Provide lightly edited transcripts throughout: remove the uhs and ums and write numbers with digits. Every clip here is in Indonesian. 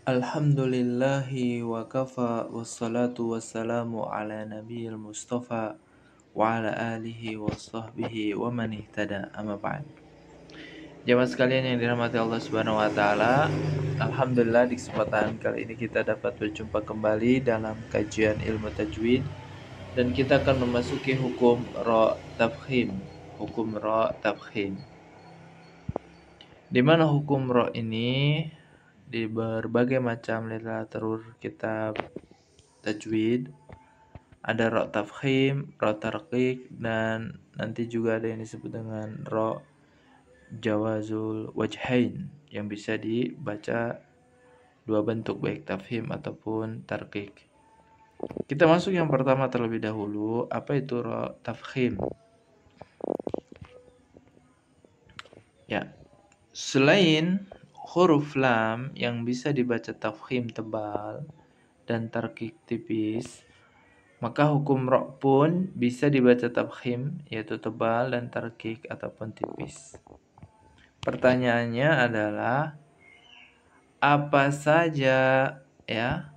Alhamdulillahi wa kafa wassalatu wassalamu ala nabiyil mustafa wa ala alihi wa sahbihi wa man ihtada amma ba'd. Jamaah sekalian yang dirahmati Allah Subhanahu wa taala, alhamdulillah di kesempatan kali ini kita dapat berjumpa kembali dalam kajian ilmu tajwid dan kita akan memasuki hukum ra tafkhim. Hukum ra tafkhim. Di mana hukum ra ini di berbagai macam literatur kitab tajwid ada ra tafkhim, ra tarqiq, dan nanti juga ada yang disebut dengan ra jawazul wajhain yang bisa dibaca dua bentuk baik tafhim ataupun tarqiq. Kita masuk yang pertama terlebih dahulu, apa itu ra tafkhim? Ya, selain huruf lam yang bisa dibaca tafkhim tebal dan tarqiq tipis, maka hukum ra pun bisa dibaca tafkhim yaitu tebal dan tarqiq ataupun tipis. Pertanyaannya adalah apa saja ya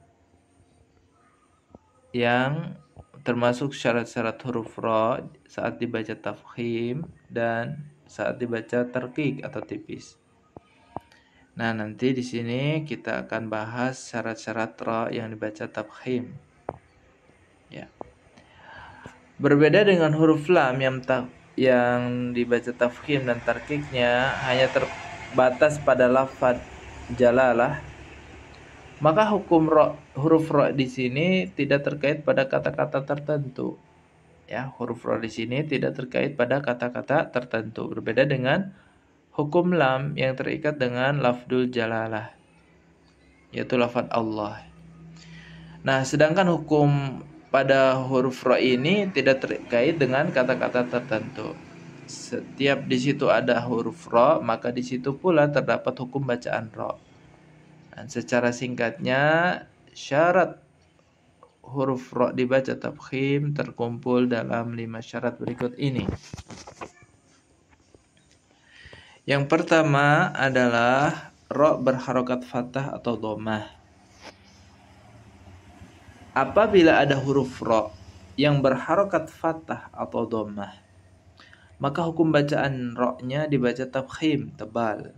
yang termasuk syarat-syarat huruf ra saat dibaca tafkhim dan saat dibaca tarqiq atau tipis. Nah, nanti di sini kita akan bahas syarat-syarat ra yang dibaca tafkhim. Ya. Berbeda dengan huruf lam yang dibaca tafkhim dan tarqiqnya hanya terbatas pada lafaz jalalah, maka hukum huruf ra di sini tidak terkait pada kata-kata tertentu. Ya, huruf ra di sini tidak terkait pada kata-kata tertentu. Berbeda dengan hukum lam yang terikat dengan lafdul jalalah, yaitu lafaz Allah. Nah, sedangkan hukum pada huruf ra ini tidak terkait dengan kata-kata tertentu. Setiap di situ ada huruf ra, maka di situ pula terdapat hukum bacaan ra. Dan secara singkatnya, syarat huruf ra dibaca tafkhim terkumpul dalam 5 syarat berikut ini. Yang pertama adalah ra berharokat fathah atau dhammah. Apabila ada huruf ra yang berharokat fathah atau dhammah, maka hukum bacaan ra-nya dibaca tafkhim tebal,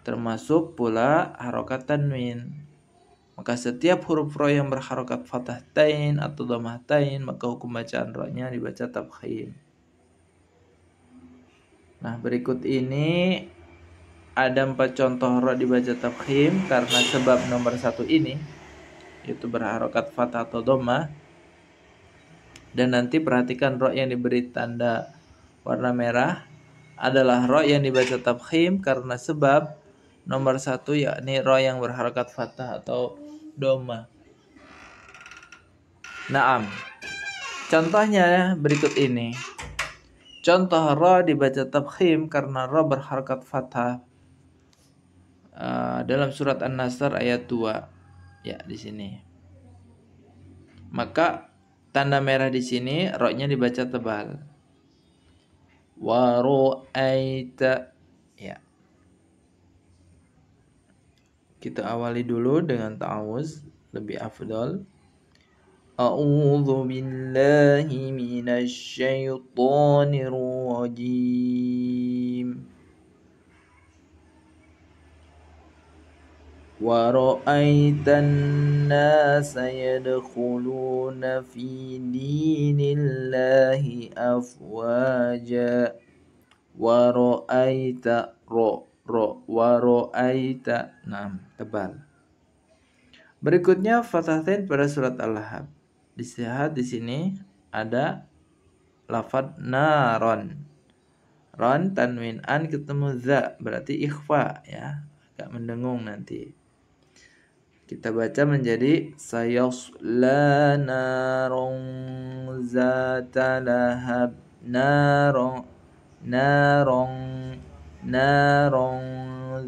termasuk pula harokat tanwin. Maka setiap huruf ra yang berharokat fathahtain atau dhammahtain, maka hukum bacaan ra-nya dibaca tafkhim. Nah, berikut ini ada 4 contoh ra dibaca tafkhim karena sebab nomor 1 ini, yaitu berharokat fathah atau dhammah. Dan nanti perhatikan ra yang diberi tanda warna merah adalah ra yang dibaca tafkhim karena sebab nomor 1, yakni ra yang berharokat fathah atau dhammah. Naam. Contohnya berikut ini. Contoh ra dibaca tafkhim karena ra berharokat fathah dalam surat An-Nasr ayat 2. Ya, di sini. Maka tanda merah di sini ra-nya dibaca tebal. Wa ra'aita. Ya. Kita awali dulu dengan ta'awuz, lebih afdal. A'udzu billahi minasy syaithanir rajim. Wa ra'aitan nasa yadkhuluna fi dinillahi afwaja. Wa ra'aita wa ra'aita. Nah, tebal. Berikutnya fathatain pada surat Al-Lahab. Dilihat di sini ada lafaz naron. Ron tanwin an ketemu za, berarti ikhfa ya, agak mendengung nanti. Kita baca menjadi sayasla narun zata lahab. Narun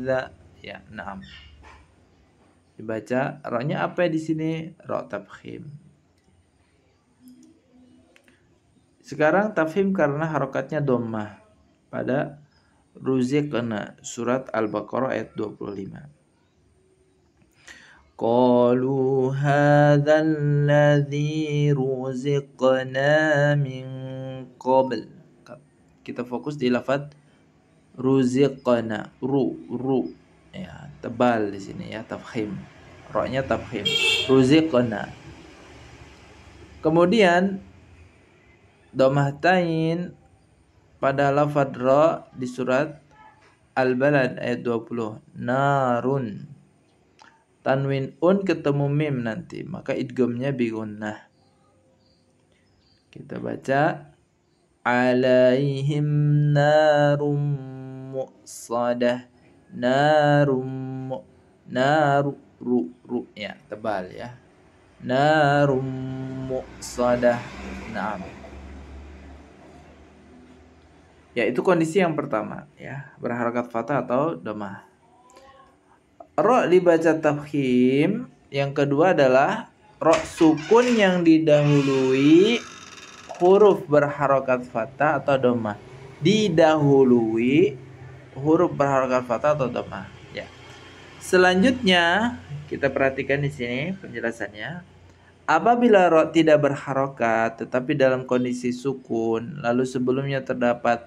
za. Ya, naam. Dibaca ra-nya apa di sini? Ra tafkhim. Sekarang tafhim karena harokatnya dhammah pada ruziqna surat Al-Baqarah ayat 25. Qalu hadzal ladzi ruziqna min qabl. Kita fokus di lafaz ruziqna, ru ya, tebal di sini ya, tafkhim. Ra-nya tafkhim. Ruziqna. Kemudian dhammah tain pada lafaz ra di surat Al-Balad ayat 20. Narun. Tanwin ketemu mim nanti, maka idghamnya bi gunnah. Kita baca alaihim narum muqsadah. Naru ya, tebal ya. Narum muqsadah. Naam. Ya, itu kondisi yang pertama ya, berharakat fathah atau dhammah. Ra dibaca tafkhim. Yang kedua adalah ra sukun yang didahului huruf berharakat fathah atau dhammah. Didahului huruf berharakat fathah atau dhammah ya. Selanjutnya kita perhatikan di sini penjelasannya. Apabila ra tidak berharokat tetapi dalam kondisi sukun, lalu sebelumnya terdapat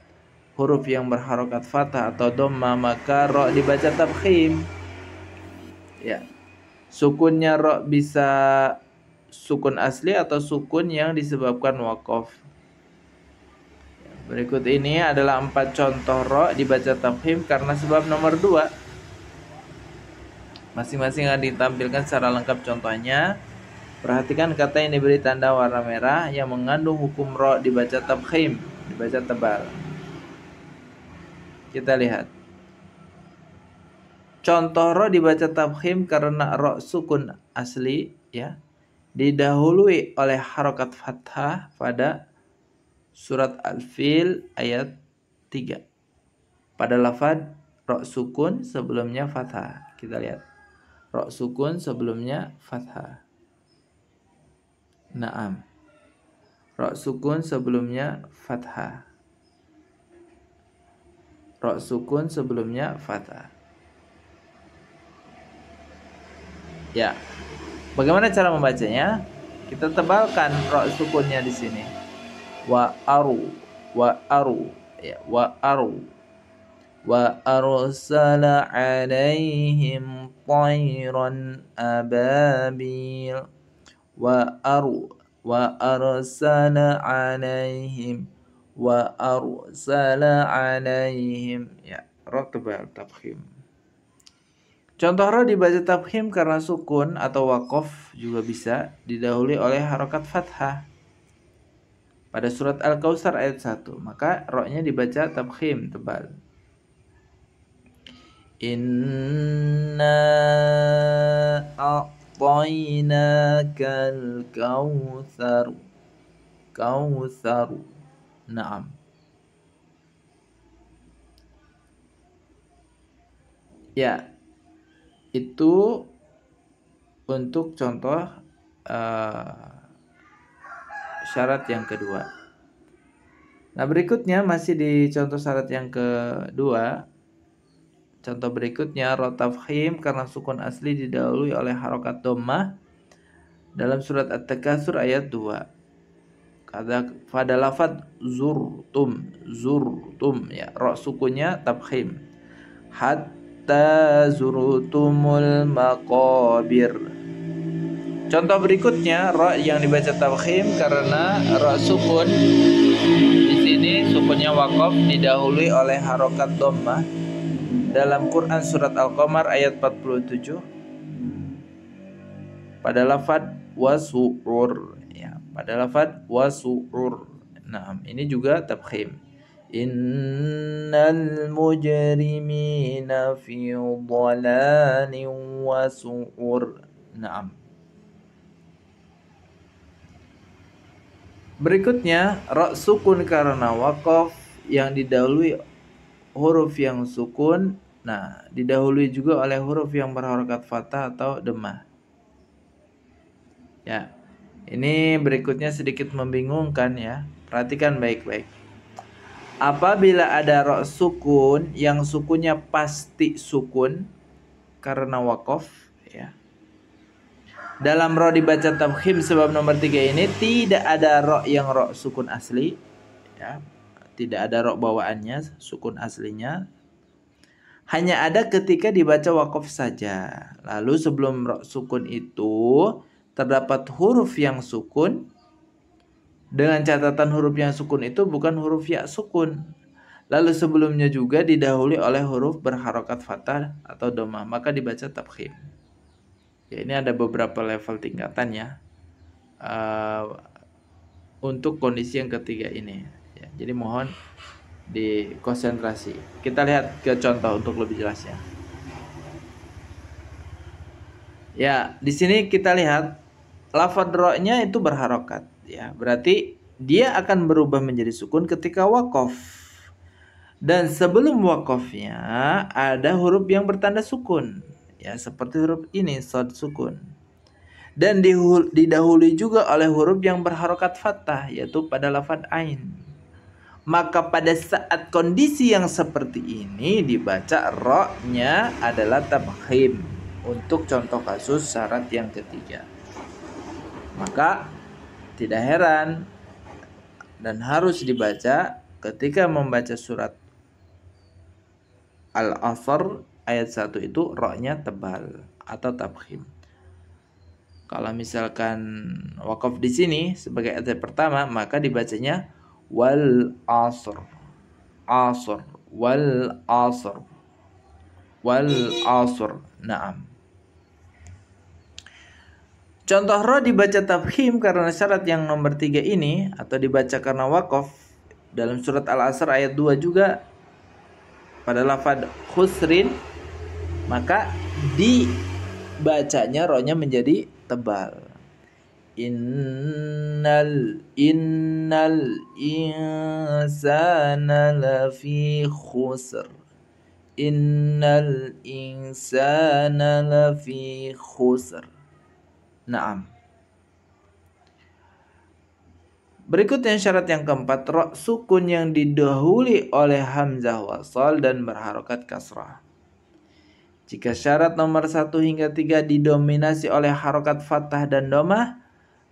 huruf yang berharokat fathah atau dhammah, maka ra dibaca tafkhim. Ya. Sukunnya ra bisa sukun asli atau sukun yang disebabkan waqaf. Berikut ini adalah 4 contoh ra dibaca tafkhim karena sebab nomor 2. Masing-masing akan ditampilkan secara lengkap contohnya. Perhatikan kata yang diberi tanda warna merah yang mengandung hukum ra dibaca tafkhim, dibaca tebal. Kita lihat. Contoh ra dibaca tafkhim karena ra sukun asli ya, didahului oleh harokat fathah pada surat Al-Fil ayat 3. Pada lafaz ra sukun sebelumnya fathah. Kita lihat. Ra sukun sebelumnya fathah. Naam. Ra sukun sebelumnya fathah. Ra sukun sebelumnya fathah. Ya. Bagaimana cara membacanya? Kita tebalkan ra sukunnya di sini. Wa aru ya, wa aru. Wa arsala alaihim tayran ababil. Wa arsala alaihim ya, ra tebal tafkhim. Contoh ra dibaca tafkhim karena sukun atau waqaf juga bisa didahului oleh harokat fathah. Pada surat Al-Kautsar ayat 1, maka ra-nya dibaca tafkhim tebal. Inna a'tainakal kautsar. Naam. Ya. Itu untuk contoh syarat yang kedua. Nah, berikutnya masih di contoh syarat yang kedua. Contoh berikutnya ra tafkhim karena sukun asli didahului oleh harokat dhammah dalam surat At-Takatsur ayat 2. Pada lafaz zurtum ya, ra sukunnya tafkhim. Hatta zurtumul maqabir. Contoh berikutnya ra yang dibaca tafkhim karena ra sukun. Di sini sukunnya waqaf didahului oleh harokat dhammah dalam Quran surat Al-Qamar ayat 47. Pada lafaz wasu'ur ya, pada lafaz wasu'ur. Nah, ini juga tafkhim. Innal mujrimina fi dhalalin wasu'ur. Naam. Berikutnya ra sukun karena waqaf yang didahului huruf yang sukun. Nah, didahului juga oleh huruf yang berharokat fathah atau dhammah. Ya. Ini berikutnya sedikit membingungkan ya. Perhatikan baik-baik. Apabila ada ra sukun yang sukunnya pasti sukun karena waqaf ya, Dalam ro dibaca tafkhim sebab nomor 3 ini tidak ada ro yang ro sukun asli, ya. Tidak ada ro bawaannya, sukun aslinya. Hanya ada ketika dibaca wakaf saja. Lalu sebelum ro sukun itu terdapat huruf yang sukun. Dengan catatan huruf yang sukun itu bukan huruf ya sukun. Lalu sebelumnya juga didahului oleh huruf berharokat fathah atau domah, maka dibaca tafkhim. Ya, ini ada beberapa level tingkatan ya untuk kondisi yang ketiga ini. Ya, jadi mohon dikonsentrasi. Kita lihat ke contoh untuk lebih jelasnya. Ya, di sini kita lihat lafadz ro-nya itu berharokat. Ya, berarti dia akan berubah menjadi sukun ketika wakaf. Dan sebelum wakafnya ada huruf yang bertanda sukun. Ya, seperti huruf ini, shad sukun. Dan didahului juga oleh huruf yang berharokat fathah, yaitu pada lafadz ain. Maka pada saat kondisi yang seperti ini dibaca ro-nya adalah tafkhim untuk contoh kasus syarat yang ketiga. Maka tidak heran dan harus dibaca ketika membaca surat Al-Asr ayat 1 itu ro-nya tebal atau tafkhim. Kalau misalkan wakaf di sini sebagai ayat pertama, maka dibacanya wal asr, asr, wal asr, wal asr. Naam. Contoh ro dibaca tafkhim karena syarat yang nomor 3 ini, atau dibaca karena wakaf dalam surat Al-Asr ayat 2 juga pada lafadz khusrin, maka dibacanya ro-nya menjadi tebal. Innal insana lafi khusr. Innal insana lafi khusr. Naam. Berikutnya syarat yang keempat, ro sukun yang didahului oleh hamzah wasal dan berharokat kasrah. Jika syarat nomor 1 hingga 3 didominasi oleh harokat fathah dan domah,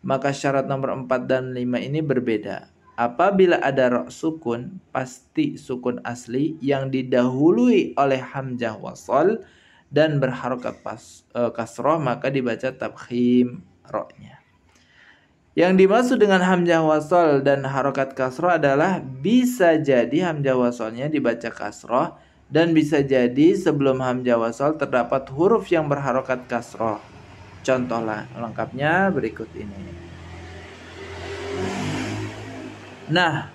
maka syarat nomor 4 dan 5 ini berbeda. Apabila ada ro sukun, pasti sukun asli yang didahului oleh hamzah wasal dan berharokat kasroh, maka dibaca tafkhim ro-nya. Yang dimaksud dengan hamzah wasal dan harokat kasroh adalah bisa jadi hamzah wasalnya dibaca kasroh, dan bisa jadi sebelum hamzah wasal terdapat huruf yang berharokat kasroh. Contoh lengkapnya berikut ini. Nah,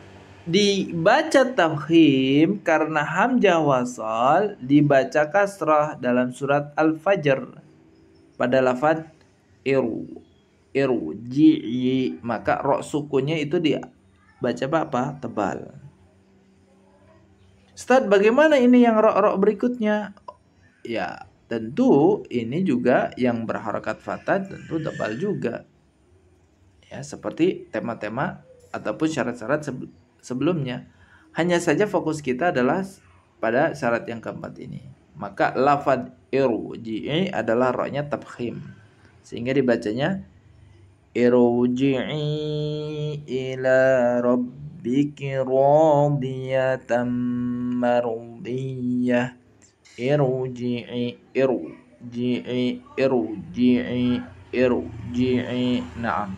dibaca tafkhim karena hamzah wasal dibaca kasrah dalam surat Al-Fajr pada lafadz irji'i, maka ro sukunnya itu dibaca apa? Tebal. Ustaz, bagaimana ini yang ro berikutnya? Ya, tentu ini juga yang berharokat fathah tentu tebal juga. Ya, seperti tema-tema ataupun syarat-syarat sebelumnya. Hanya saja fokus kita adalah pada syarat yang keempat ini. Maka lafadz irji'i adalah ro-nya tafkhim, sehingga dibacanya irji'i ila rabbiki radiyatan mardiyah. Irji'i. Naam.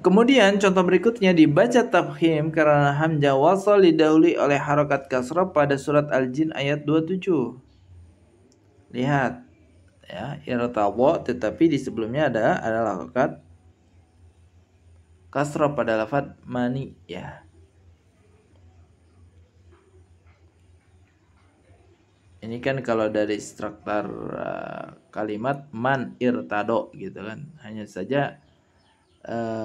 Kemudian contoh berikutnya dibaca tafkhim karena hamzah wasal didahului oleh harokat kasrah pada surat Al-Jin ayat 27. Lihat ya, irtadha, tetapi di sebelumnya ada harokat kasrah pada lafadz mani ya. Ini kan kalau dari struktur kalimat man irtado gitu kan. Hanya saja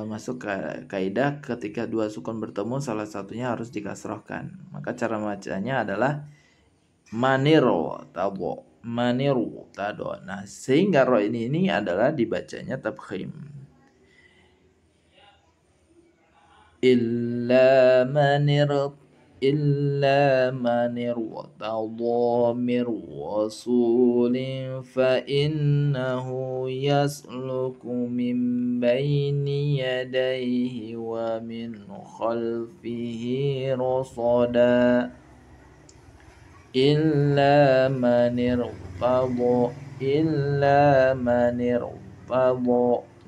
masuk ke kaidah ketika dua sukun bertemu salah satunya harus dikasrohkan. Maka cara bacanya adalah maniro tabo, maniru tado. Nah, sehingga ro ini adalah dibacanya tafkhim. Illa manir إلا من ارتضى من رسول فإنه يسلك من بين يديه ومن خلفه رصدا إلا من ارتضى.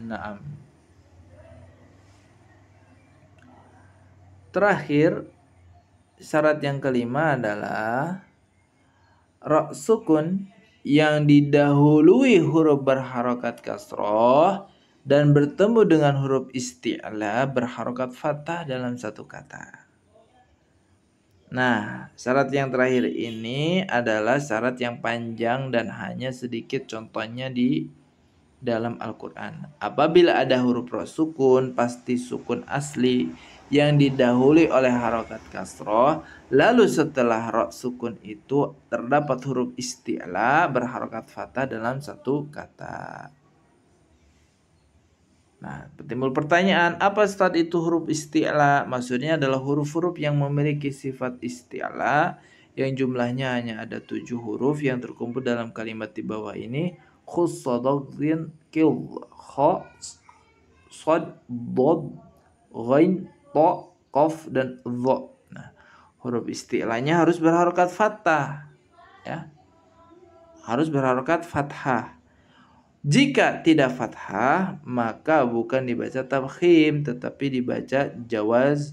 Naam. Terakhir, syarat yang kelima adalah ra sukun yang didahului huruf berharokat kasroh dan bertemu dengan huruf isti'la berharokat fathah dalam satu kata. Nah, syarat yang terakhir ini adalah syarat yang panjang dan hanya sedikit contohnya di dalam Al-Quran. Apabila ada huruf ra sukun, pasti sukun asli yang didahului oleh harokat kasroh, lalu setelah ra sukun itu terdapat huruf isti'la berharokat fathah dalam satu kata. Nah, timbul pertanyaan, apa saat itu huruf isti'la? Maksudnya adalah huruf-huruf yang memiliki sifat isti'la yang jumlahnya hanya ada 7 huruf yang terkumpul dalam kalimat di bawah ini. Khussadaghin kil kha sad dod ghain ta qaf dan dha. Nah, huruf isti'lanya harus berharokat fathah, ya. Harus berharokat fathah. Jika tidak fathah, maka bukan dibaca tafkhim tetapi dibaca jawaz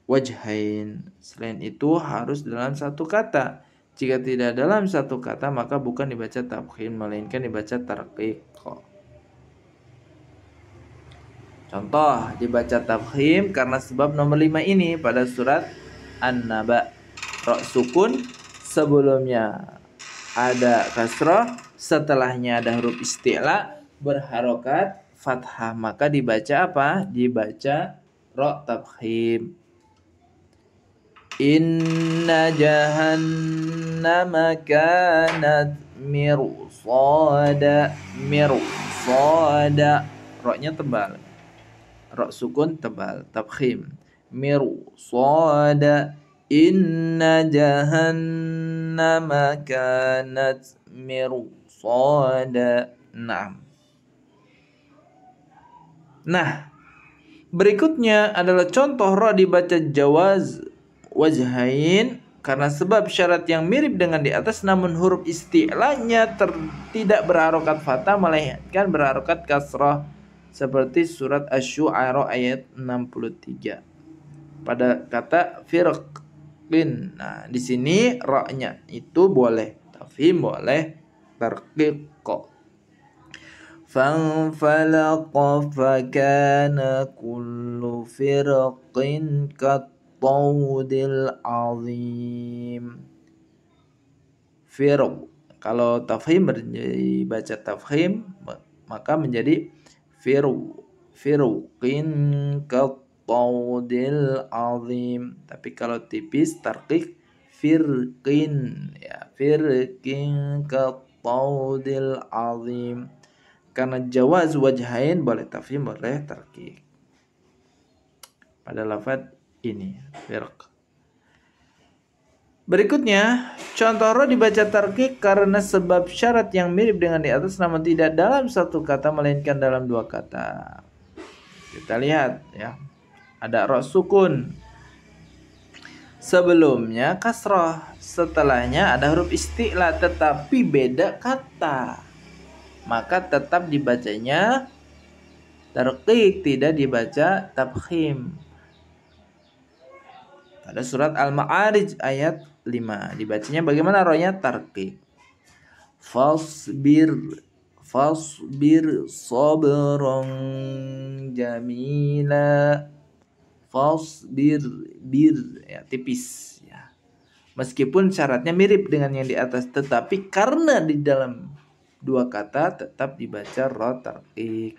wajhain. Selain itu harus dalam satu kata. Jika tidak dalam satu kata, maka bukan dibaca tafkhim melainkan dibaca tarqiq. Contoh dibaca tafkhim karena sebab nomor 5 ini pada surat An-Naba. Ra sukun sebelumnya ada kasrah, setelahnya ada huruf isti'la berharokat fathah, maka dibaca apa? Dibaca ra tafkhim. Inna jahannama kanat mirsada. Ra-nya tebal. Ra sukun tebal, tafkhim. Mirsada. Inna jahannama kanat mirsada. Nah, berikutnya adalah contoh ra dibaca jawaz wajhain karena sebab syarat yang mirip dengan di atas, namun huruf isti'lanya tidak berharokat fathah melainkan berharokat kasrah seperti surat Asy-Syu'ara ayat 63 pada kata firqin. Nah, di sini ra-nya itu boleh tafhim, boleh tarqiq. Fanfalaqa fakana kullu firqin kattawdil azim. Firq, kalau tafhim dibaca tafhim maka menjadi firqin kattawdil azim. Tapi kalau tipis tarqiq firqin, ya, firqin kattawdil azim. Karena jawaz wajhain boleh tafhim, boleh tarqiq pada lafaz ini firq. Berikutnya, contoh ra dibaca tarqiq karena sebab syarat yang mirip dengan di atas namun tidak dalam satu kata melainkan dalam dua kata. Kita lihat, ya. Ada ra sukun. Sebelumnya kasrah, setelahnya ada huruf isti'la tetapi beda kata. Maka tetap dibacanya tarqiq, tidak dibaca tafkhim. Pada surat Al-Ma'arij ayat 5 dibacanya bagaimana ra-nya? Tarqiq. Fasbir sabran jamila. Fasbir, ya, tipis, ya. Meskipun syaratnya mirip dengan yang di atas, tetapi karena di dalam dua kata tetap dibaca ra tarqiq.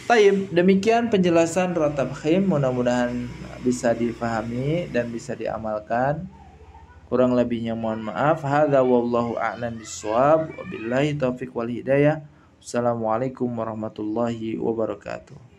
Taib, demikian penjelasan ra tafkhim, mudah-mudahan bisa difahami dan bisa diamalkan. Kurang lebihnya mohon maaf. Hadza wallahu a'lam bissawab. Wabillahi taufiq wal hidayah. Assalamualaikum warahmatullahi wabarakatuh.